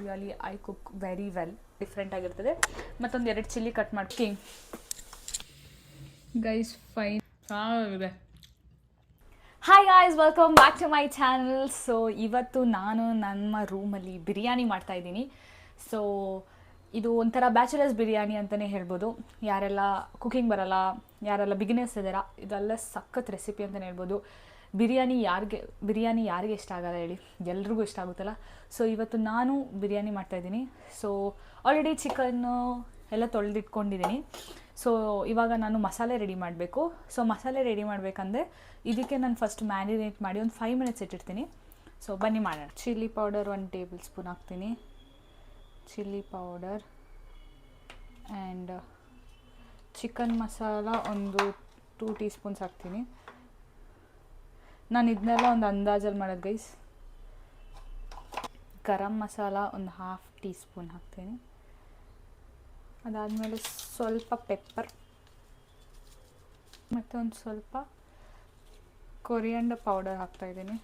Really I cook very well. Different ಆಗಿರ್ತದೆ. ಮತ್ತೊಂದು 2 chilli cut ಮಾಡಿ ಗೈಸ್ ಫೈನ್ ಆಗಿದೆ. Hi guys, welcome back to my channel. So ಇವತ್ತು ನಾನು ನಮ್ಮ ರೂಮಲ್ಲಿ ಬಿರಿಯಾನಿ ಮಾಡ್ತಾಯಿದ್ದೀನಿ. ಸೊ ಇದು ಒಂಥರ ಬ್ಯಾಚುಲರ್ಸ್ ಬಿರಿಯಾನಿ ಅಂತಲೇ ಹೇಳ್ಬೋದು. ಯಾರೆಲ್ಲ ಕುಕಿಂಗ್ ಬರಲ್ಲ, ಯಾರೆಲ್ಲ ಬಿಗಿನರ್ಸ್ ಇದ್ದಾರಾ, ಇದೆಲ್ಲ ಸಖತ್ ರೆಸಿಪಿ ಅಂತಲೇ ಹೇಳ್ಬೋದು. ಬಿರಿಯಾನಿ ಯಾರಿಗೆ ಇಷ್ಟ ಆಗಲ್ಲ ಹೇಳಿ, ಎಲ್ರಿಗೂ ಇಷ್ಟ ಆಗುತ್ತಲ್ಲ. ಸೊ ಇವತ್ತು ನಾನು ಬಿರಿಯಾನಿ ಮಾಡ್ತಾಯಿದ್ದೀನಿ. ಸೊ ಆಲ್ರೆಡಿ ಚಿಕನ್ನು ಎಲ್ಲ ತೊಳೆದಿಟ್ಕೊಂಡಿದ್ದೀನಿ. ಸೊ ಇವಾಗ ನಾನು ಮಸಾಲೆ ರೆಡಿ ಮಾಡಬೇಕು. ಸೊ ಮಸಾಲೆ ರೆಡಿ ಮಾಡಬೇಕಂದ್ರೆ ಇದಕ್ಕೆ ನಾನು ಫಸ್ಟ್ ಮ್ಯಾರಿನೇಟ್ ಮಾಡಿ ಒಂದು 5 ಮಿನಿಟ್ಸ್ ಇಟ್ಟಿರ್ತೀನಿ. ಸೊ ಬನ್ನಿ ಮಾಡೋಣ. ಚಿಲ್ಲಿ ಪೌಡರ್ 1 ಟೇಬಲ್ ಸ್ಪೂನ್ ಹಾಕ್ತೀನಿ. Chilli powder and chicken masala ಒಂದು 2 ಟೀ ಸ್ಪೂನ್ಸ್ ಹಾಕ್ತೀನಿ. ನಾನು ಇದನ್ನೆಲ್ಲ ಒಂದು ಅಂದಾಜಲ್ಲಿ ಮಾಡೋದು ಗೈಸ್. ಗರಂ ಮಸಾಲ ಒಂದು 1/2 ಟೀ ಸ್ಪೂನ್ ಹಾಕ್ತೀನಿ. ಅದಾದಮೇಲೆ ಸ್ವಲ್ಪ ಪೆಪ್ಪರ್ ಮತ್ತು ಒಂದು ಸ್ವಲ್ಪ ಕೊರಿಯಾಂಡರ್ ಪೌಡರ್ ಹಾಕ್ತಾಯಿದ್ದೀನಿ.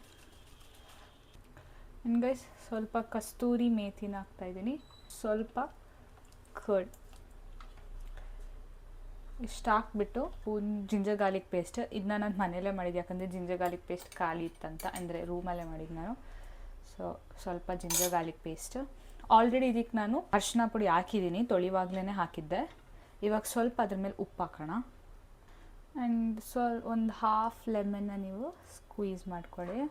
ಆ್ಯಂಡ್ ಗೈಸ್ ಸ್ವಲ್ಪ ಕಸ್ತೂರಿ ಮೇಥಿನ ಹಾಕ್ತಾಯಿದ್ದೀನಿ. ಸ್ವಲ್ಪ ಕರ್ಡ್ ಇಷ್ಟು ಹಾಕ್ಬಿಟ್ಟು ಜಿಂಜರ್ ಗಾರ್ಲಿಕ್ ಪೇಸ್ಟ್. ಇದನ್ನ ನಾನು ಮನೆಯಲ್ಲೇ ಮಾಡಿದ್ದು, ಯಾಕಂದರೆ ಜಿಂಜರ್ ಗಾರ್ಲಿಕ್ ಪೇಸ್ಟ್ ಖಾಲಿ ಇತ್ತಂತ, ಅಂದರೆ ರೂಮಲ್ಲೇ ಮಾಡಿದ್ದು ನಾನು. ಸೊ ಸ್ವಲ್ಪ ಜಿಂಜರ್ ಗಾರ್ಲಿಕ್ ಪೇಸ್ಟ್. ಆಲ್ರೆಡಿ ಇದಕ್ಕೆ ನಾನು ಅರಿಶಿನ ಪುಡಿ ಹಾಕಿದ್ದೀನಿ, ತೊಳಿವಾಗ್ಲೇ ಹಾಕಿದ್ದೆ. ಇವಾಗ ಸ್ವಲ್ಪ ಅದ್ರ ಮೇಲೆ ಉಪ್ಪು ಹಾಕೋಣ. ಆ್ಯಂಡ್ ಒಂದು 1/2 ಲೆಮನ್ನ ನೀವು ಸ್ಕ್ವೀಸ್ ಮಾಡ್ಕೊಳ್ಳಿ.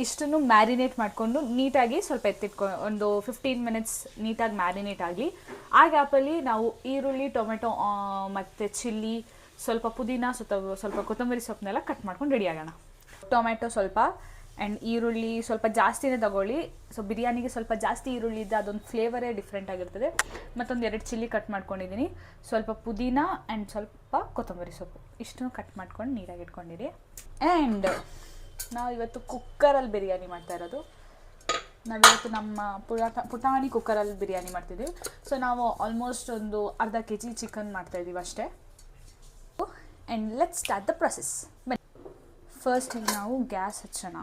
ಇಷ್ಟನ್ನು ಮ್ಯಾರಿನೇಟ್ ಮಾಡಿಕೊಂಡು ನೀಟಾಗಿ ಸ್ವಲ್ಪ ಒಂದು 15 ಮಿನಿಟ್ಸ್ ನೀಟಾಗಿ ಮ್ಯಾರಿನೇಟ್ ಆಗಲಿ. ಆ ಗ್ಯಾಪಲ್ಲಿ ನಾವು ಈರುಳ್ಳಿ, ಟೊಮೆಟೊ ಮತ್ತು ಚಿಲ್ಲಿ, ಸ್ವಲ್ಪ ಪುದೀನ, ಸ್ವಲ್ಪ ಕೊತ್ತಂಬರಿ ಸೊಪ್ಪನ್ನೆಲ್ಲ ಕಟ್ ಮಾಡ್ಕೊಂಡು ರೆಡಿ ಆಗೋಣ. ಟೊಮೆಟೊ ಸ್ವಲ್ಪ ಆ್ಯಂಡ್ ಈರುಳ್ಳಿ ಸ್ವಲ್ಪ ಜಾಸ್ತಿನೇ ತಗೊಳ್ಳಿ. ಸೊ ಬಿರಿಯಾನಿಗೆ ಸ್ವಲ್ಪ ಜಾಸ್ತಿ ಈರುಳ್ಳಿ ಇದ್ದರೆ ಅದೊಂದು ಫ್ಲೇವರೇ ಡಿಫ್ರೆಂಟ್ ಆಗಿರ್ತದೆ. ಮತ್ತೊಂದು 2 ಚಿಲ್ಲಿ ಕಟ್ ಮಾಡ್ಕೊಂಡಿದ್ದೀನಿ. ಸ್ವಲ್ಪ ಪುದೀನ ಆ್ಯಂಡ್ ಸ್ವಲ್ಪ ಕೊತ್ತಂಬರಿ ಸೊಪ್ಪು ಇಷ್ಟನ್ನು ಕಟ್ ಮಾಡ್ಕೊಂಡು ನೀಟಾಗಿ ಇಟ್ಕೊಂಡಿರಿ. ಆ್ಯಂಡ್ ನಾವು ಇವತ್ತು ಕುಕ್ಕರಲ್ಲಿ ಬಿರಿಯಾನಿ ಮಾಡ್ತಾ ಇರೋದು. ನಾವಿವತ್ತು ನಮ್ಮ ಪುಟಾಣಿ ಕುಕ್ಕರಲ್ಲಿ ಬಿರಿಯಾನಿ ಮಾಡ್ತಿದ್ದೀವಿ. ಸೊ ನಾವು ಆಲ್ಮೋಸ್ಟ್ ಒಂದು ಅರ್ಧ kg ಚಿಕನ್ ಮಾಡ್ತಾಯಿದ್ದೀವಿ ಅಷ್ಟೇ. And let's start the process. First ಈಗ ನಾವು ಗ್ಯಾಸ್ ಹಚ್ಚೋಣ.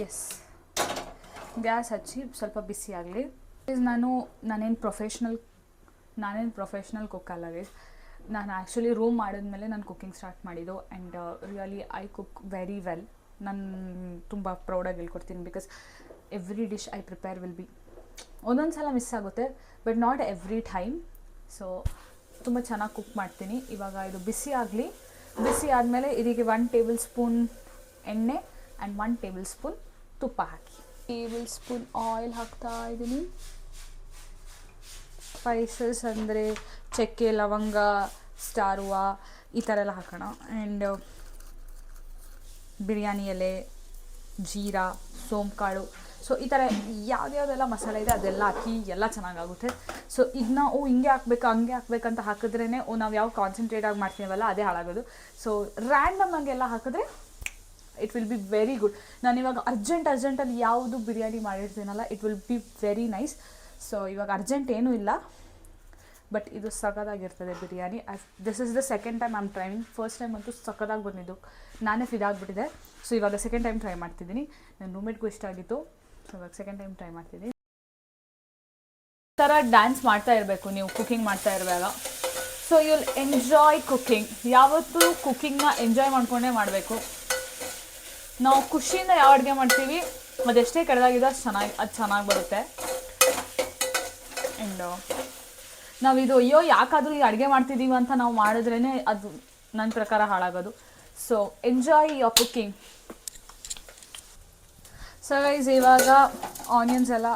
ಎಸ್, ಗ್ಯಾಸ್ ಹಚ್ಚಿ ಸ್ವಲ್ಪ ಬಿಸಿ ಆಗಲಿ. ನಾನೇನು ಪ್ರೊಫೆಷ್ನಲ್ ಕುಕ್ ಅಲ್ಲ ಗೈಸ್. ನಾನು ಆ್ಯಕ್ಚುಲಿ ರೂಮ್ ಮಾಡಿದ್ಮೇಲೆ ನಾನು ಕುಕ್ಕಿಂಗ್ ಸ್ಟಾರ್ಟ್ ಮಾಡಿದ್ದು. And really I cook very well. ನಾನು ತುಂಬ ಪ್ರೌಡಾಗಿ ಹೇಳ್ಕೊಡ್ತೀನಿ. Because every dish I prepare will be, ಒಂದೊಂದು ಸಲ ಮಿಸ್ ಆಗುತ್ತೆ, but not every time. So ತುಂಬ ಚೆನ್ನಾಗಿ ಕುಕ್ ಮಾಡ್ತೀನಿ. ಇವಾಗ ಇದು ಬಿಸಿ ಆಗಲಿ. ಬಿಸಿ ಆದಮೇಲೆ ಇದಕ್ಕೆ 1 ಟೇಬಲ್ ಸ್ಪೂನ್ ಎಣ್ಣೆ ಆ್ಯಂಡ್ 1 ಟೇಬಲ್ ಸ್ಪೂನ್ ತುಪ್ಪ ಹಾಕಿ, ಟೇಬಲ್ ಸ್ಪೂನ್ ಆಯಿಲ್ ಹಾಕ್ತಾ ಇದ್ದೀನಿ. ಸ್ಪೈಸಸ್ ಅಂದರೆ ಚಕ್ಕೆ, ಲವಂಗ, ಸ್ಟಾರ್ ಹೂವು ಈ ಥರ ಎಲ್ಲ ಹಾಕೋಣ. ಆ್ಯಂಡ್ ಬಿರಿಯಾನಿ ಎಲೆ, ಜೀರಾ, ಸೋಂಕಾಳು, ಸೊ ಈ ಥರ ಯಾವ್ದ್ಯಾವ್ದೆಲ್ಲ ಮಸಾಲೆ ಇದೆ ಅದೆಲ್ಲ ಹಾಕಿ ಎಲ್ಲ ಚೆನ್ನಾಗಾಗುತ್ತೆ. ಸೊ ಇದನ್ನ ಹಿಂಗೆ ಹಾಕ್ಬೇಕು ಹಂಗೆ ಹಾಕ್ಬೇಕಂತ ಹಾಕಿದ್ರೇ ನಾವು ಯಾವ ಕಾನ್ಸಂಟ್ರೇಟಾಗಿ ಮಾಡ್ತೀವಲ್ಲ ಅದೇ ಹಾಳಾಗೋದು. ಸೊ ರ್ಯಾಂಡಮ್ ಆಗೆಲ್ಲ ಹಾಕಿದ್ರೆ it will be very good. ನಾನಿವಾಗ ಅರ್ಜೆಂಟಲ್ಲಿ ಯಾವುದು ಬಿರಿಯಾನಿ ಮಾಡಿರ್ತೀನಲ್ಲ, it will be very nice. So ಇವಾಗ ಅರ್ಜೆಂಟ್ ಏನೂ ಇಲ್ಲ, ಬಟ್ ಇದು ಸಖತ್ತಾಗಿರ್ತದೆ biryani. This is the second time I am trying. First time ಅಂತೂ ಸಖತ್ತಾಗಿ ಬಂದಿದ್ದು, ನಾನೇ ಫಿದಾಗ್ಬಿಟ್ಟಿದೆ. ಸೊ ಇವಾಗ ಸೆಕೆಂಡ್ ಟೈಮ್ ಟ್ರೈ ಮಾಡ್ತಿದ್ದೀನಿ. ನನ್ನ ರೂಮ್ಮೇಟ್ಗೂ ಇಷ್ಟ ಆಗಿತ್ತು. ಸೊ ಇವಾಗ ಸೆಕೆಂಡ್ ಟೈಮ್ ಟ್ರೈ ಮಾಡ್ತಿದ್ದೀನಿ. ಈ ಥರ ಡ್ಯಾನ್ಸ್ ಮಾಡ್ತಾ ಇರಬೇಕು ನೀವು ಕುಕಿಂಗ್ ಮಾಡ್ತಾ ಇರುವಾಗ. So you will enjoy cooking. ಯಾವತ್ತೂ ಕುಕಿಂಗ್ನ ಎಂಜಾಯ್ ಮಾಡ್ಕೊಂಡೇ ಮಾಡಬೇಕು. ನಾವು ಖುಷಿಯಿಂದ ಯಾವ ಅಡುಗೆ ಮಾಡ್ತೀವಿ ಅದೆಷ್ಟೇ ಕೆಟ್ಟದಾಗಿದೆ ಅದು ಚೆನ್ನಾಗಿ ಬರುತ್ತೆ. ಆ್ಯಂಡ್ ನಾವಿದು ಯಾಕಾದರೂ ಈ ಅಡುಗೆ ಮಾಡ್ತಿದ್ದೀವಿ ಅಂತ ನಾವು ಮಾಡಿದ್ರೇ ಅದು ನನ್ನ ಪ್ರಕಾರ ಹಾಳಾಗೋದು. So enjoy your cooking. So guys ಇವಾಗ ಆನಿಯನ್ಸ್ ಎಲ್ಲ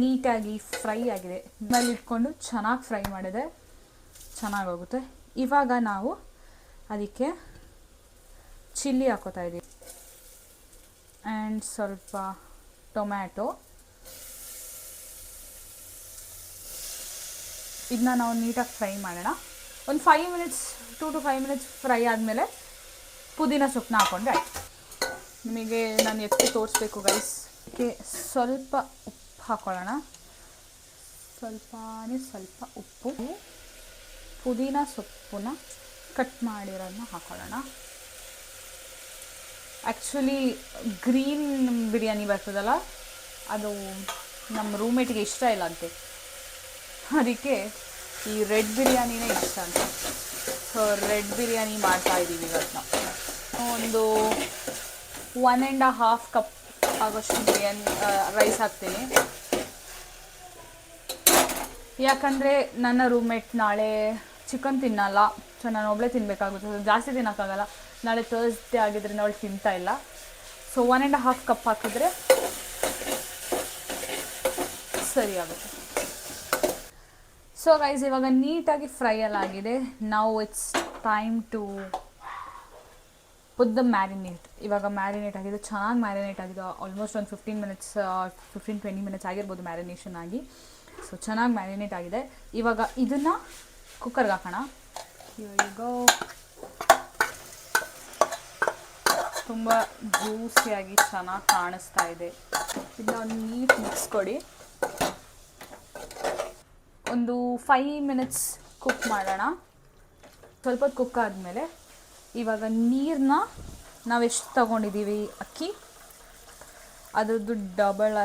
ನೀಟಾಗಿ ಫ್ರೈ ಆಗಿದೆ. ಮೇಲೆ ಇಟ್ಕೊಂಡು ಚೆನ್ನಾಗಿ ಫ್ರೈ ಮಾಡಿದೆ, ಚೆನ್ನಾಗೋಗುತ್ತೆ. ಇವಾಗ ನಾವು ಅದಕ್ಕೆ ಚಿಲ್ಲಿ ಹಾಕೋತಾ ಇದ್ದೀವಿ ಆ್ಯಂಡ್ ಸ್ವಲ್ಪ ಟೊಮ್ಯಾಟೊ. ಇದನ್ನ ನಾವು ನೀಟಾಗಿ ಫ್ರೈ ಮಾಡೋಣ. ಒಂದು 5 ಮಿನಿಟ್ಸ್ 2 to 5 ಮಿನಿಟ್ಸ್ ಫ್ರೈ ಆದಮೇಲೆ ಪುದೀನ ಸೊಪ್ಪನ್ನ ಹಾಕ್ಕೊಂಡ್ರೆ ಆಯ್ತು. ನಿಮಗೆ ನಾನು ಎತ್ತಿ ತೋರಿಸ್ಬೇಕು ಗೈಸ್. ಅದಕ್ಕೆ ಸ್ವಲ್ಪ ಉಪ್ಪು ಹಾಕ್ಕೊಳ್ಳೋಣ. ಸ್ವಲ್ಪ ಉಪ್ಪು, ಪುದೀನ ಸೊಪ್ಪನ್ನ ಕಟ್ ಮಾಡಿರೋದನ್ನ ಹಾಕ್ಕೊಳ್ಳೋಣ. ಆ್ಯಕ್ಚುಲಿ ಗ್ರೀನ್ ಬಿರಿಯಾನಿ ಬರ್ತದಲ್ಲ ಅದು ನಮ್ಮ ರೂಮೇಟಿಗೆ ಇಷ್ಟ ಇಲ್ಲ ಅಂತೆ, ಅದಕ್ಕೆ ಈ ರೆಡ್ ಬಿರಿಯಾನಿನೇ ಇಷ್ಟ ಅಂತ. ಸೊ ರೆಡ್ ಬಿರಿಯಾನಿ ಮಾಡ್ತಾಯಿದ್ದೀವಿ ಇವತ್ತು ನಾವು. ಒಂದು 1.5 ಕಪ್ ಆಗೋಷ್ಟು ಬಿರಿಯಾನಿ ರೈಸ್ ಹಾಕ್ತೀನಿ. ಯಾಕಂದರೆ ನನ್ನ ರೂಮ್ಮೇಟ್ ನಾಳೆ ಚಿಕನ್ ತಿನ್ನಲ್ಲ, ಸೊ ನಾನು ಒಬ್ಬಳೇ ತಿನ್ನಬೇಕಾಗುತ್ತೆ, ಜಾಸ್ತಿ ತಿನ್ನೋಕ್ಕಾಗಲ್ಲ. ನಾಳೆ ಥರ್ಸ್ಡೇ ಆಗಿದ್ದರಿಂದ ಅವಳು ತಿಂತಾ ಇಲ್ಲ. ಸೊ 1.5 ಕಪ್ ಹಾಕಿದ್ರೆ ಸರಿ ಆಗುತ್ತೆ. ಸೊ ಗೈಸ್ ಇವಾಗ ನೀಟಾಗಿ ಫ್ರೈ ಎಲ್ಲ ಆಗಿದೆ. ನಾವು it's time to put the marinate. ಇವಾಗ ಮ್ಯಾರಿನೇಟ್ ಆಗಿದೆ, ಚೆನ್ನಾಗಿ ಮ್ಯಾರಿನೇಟ್ ಆಗಿದೆ. ಆಲ್ಮೋಸ್ಟ್ ಒಂದು 15-20 ಮಿನಿಟ್ಸ್ ಆಗಿರ್ಬೋದು ಮ್ಯಾರಿನೇಷನ್ ಆಗಿ. ಸೊ ಚೆನ್ನಾಗಿ ಮ್ಯಾರಿನೇಟ್ ಆಗಿದೆ. ಇವಾಗ ಇದನ್ನು ಕುಕ್ಕರ್ಗೆ ಹಾಕೋಣ. ಈಗ ತುಂಬ ಜ್ಯೂಸಿಯಾಗಿ ಚೆನ್ನಾಗಿ ಕಾಣಿಸ್ತಾ ಇದೆ. ಇದನ್ನ ಒಂದು ನೀಟ್ ಮಿಕ್ಸ್ ಕೊಡಿ. ಒಂದು 5 ಮಿನಿಟ್ಸ್ ಕುಕ್ ಮಾಡೋಣ. ಸ್ವಲ್ಪ ಹೊತ್ತು ಕುಕ್ ಆದಮೇಲೆ ಇವಾಗ ನೀರನ್ನ ನಾವೆಷ್ಟು ತೊಗೊಂಡಿದ್ದೀವಿ ಅಕ್ಕಿ ಅದರದ್ದು ಡಬಲ್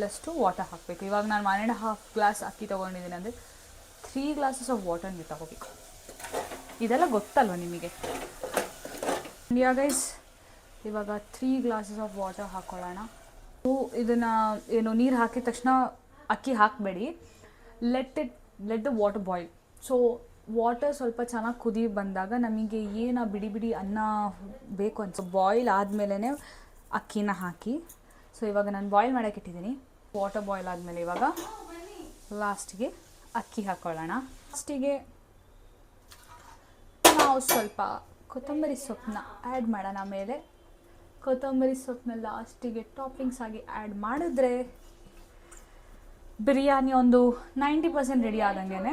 ಅಷ್ಟು ವಾಟರ್ ಹಾಕಬೇಕು. ಇವಾಗ ನಾನು 1.5 ಗ್ಲಾಸ್ ಅಕ್ಕಿ ತೊಗೊಂಡಿದ್ದೀನಿ ಅಂದರೆ 3 ಗ್ಲಾಸಸ್ ಆಫ್ ವಾಟರ್ ನೀವು ತೊಗೋಬೇಕು. ಇದೆಲ್ಲ ಗೊತ್ತಲ್ವ ನಿಮಗೆ. ಇಂಡಿಯಾ ಗೈಸ್ ಇವಾಗ 3 ಗ್ಲಾಸಸ್ ಆಫ್ ವಾಟರ್ ಹಾಕ್ಕೊಳ್ಳೋಣ. ಇದನ್ನು ಏನು ನೀರು ಹಾಕಿದ ತಕ್ಷಣ ಅಕ್ಕಿ ಹಾಕಬೇಡಿ. Let the water boil. So water ಸ್ವಲ್ಪ ಚೆನ್ನಾಗಿ ಕುದಿ ಬಂದಾಗ ನಮಗೆ ಏನು ಬಿಡಿ ಅನ್ನ ಬೇಕು ಅಂತ ಬಾಯ್ಲ್ ಆದಮೇಲೆ ಅಕ್ಕಿನ ಹಾಕಿ. ಸೊ ಇವಾಗ ನಾನು ಬಾಯ್ಲ್ ಮಾಡೋಕ್ಕೆ ಇಟ್ಟಿದ್ದೀನಿ. ವಾಟರ್ ಬಾಯ್ಲ್ ಆದಮೇಲೆ ಇವಾಗ ಲಾಸ್ಟಿಗೆ ಅಕ್ಕಿ ಹಾಕ್ಕೊಳ್ಳೋಣ. ಲಾಸ್ಟಿಗೆ ನಾವು ಸ್ವಲ್ಪ ಕೊತ್ತಂಬರಿ ಸೊಪ್ಪನ್ನ ಆ್ಯಡ್ ಮಾಡೋಣ ಮೇಲೆ. ಕೊತ್ತಂಬರಿ ಸೊಪ್ಪನ್ನ ಲಾಸ್ಟಿಗೆ ಟಾಪಿಂಗ್ಸ್ ಆಗಿ ಆ್ಯಡ್ ಮಾಡಿದ್ರೆ ಬಿರಿಯಾನಿ ಒಂದು 90% ರೆಡಿ ಆದಂಗೆ.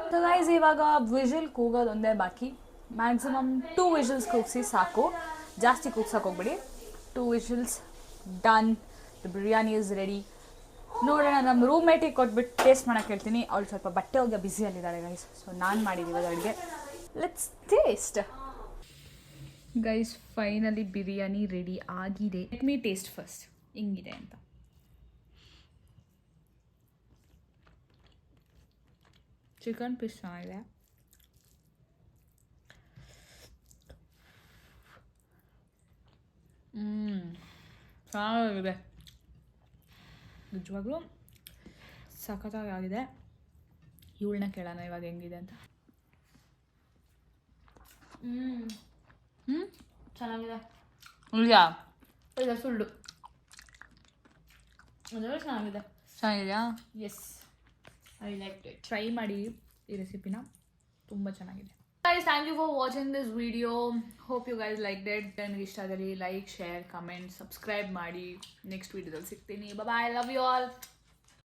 ಸೊ ಗೈಸ್ ಇವಾಗ ವಿಷಲ್ ಕೂಗೋದು ಒಂದೇ ಬಾಕಿ. ಮ್ಯಾಕ್ಸಿಮಮ್ 2 ವಿಷಲ್ಸ್ ಕೂಗಿಸಿ ಸಾಕು, ಜಾಸ್ತಿ ಕೂಗ್ಸಕ್ಕೆ ಹೋಗ್ಬಿಡಿ. 2 whistles done. The biryani is ready. ನೋಡೋಣ, ನಮ್ಮ ರೂಮ್ಮೇಟಿಗೆ ಕೊಟ್ಬಿಟ್ಟು ಟೇಸ್ಟ್ ಮಾಡೋಕ್ಕೆ ಹೇಳ್ತೀನಿ. ಅವಳು ಸ್ವಲ್ಪ ಬಟ್ಟೆ ಹೋಗಿ ಬ್ಯುಸಿಯಲ್ಲಿದ್ದಾಳೆ ಗೈಸ್. ಸೊ ನಾನು ಮಾಡಿದ್ದೀವಿ ಅಡುಗೆ. Let's taste. Guys finally biryani ready ಆಗಿದೆ. ಲೆಟ್ ಮೀ ಟೇಸ್ಟ್ ಫಸ್ಟ್ ಹಿಂಗಿದೆ ಅಂತ. ಚಿಕನ್ ಪೀಸ್ ಚೆನ್ನಾಗಿದೆ. ಚೆನ್ನಾಗಿದೆ, ನಿಜವಾಗ್ಲೂ ಸಖತ್ತಾಗಿ ಆಗಿದೆ. ಇವಳನ್ನ ಕೇಳೋಣ ಇವಾಗ ಹೆಂಗಿದೆ ಅಂತ. ಚೆನ್ನಾಗಿದೆ. ಇಲ್ಲ ಇಲ್ಲ ಸುಳ್ಳು, ಅದೆಲ್ಲ ಚೆನ್ನಾಗಿದೆ. ಚೆನ್ನಾಗಿದೆಯಾ? Yes, I like it. Try ಮಾಡಿ ಈ ರೆಸಿಪಿನ, ತುಂಬ ಚೆನ್ನಾಗಿದೆ. Guys, thank you for watching this video. Hope you guys liked it. ನಿಮಗೆ ಇಷ್ಟ ಆದಲ್ಲಿ ಲೈಕ್, ಶೇರ್, ಕಮೆಂಟ್, ಸಬ್ಸ್ಕ್ರೈಬ್ ಮಾಡಿ. ನೆಕ್ಸ್ಟ್ ವಿಡಿಯೋದಲ್ಲಿ ಸಿಗ್ತೀನಿ. ಬಾಯ್, ಲವ್ ಯು ಆಲ್.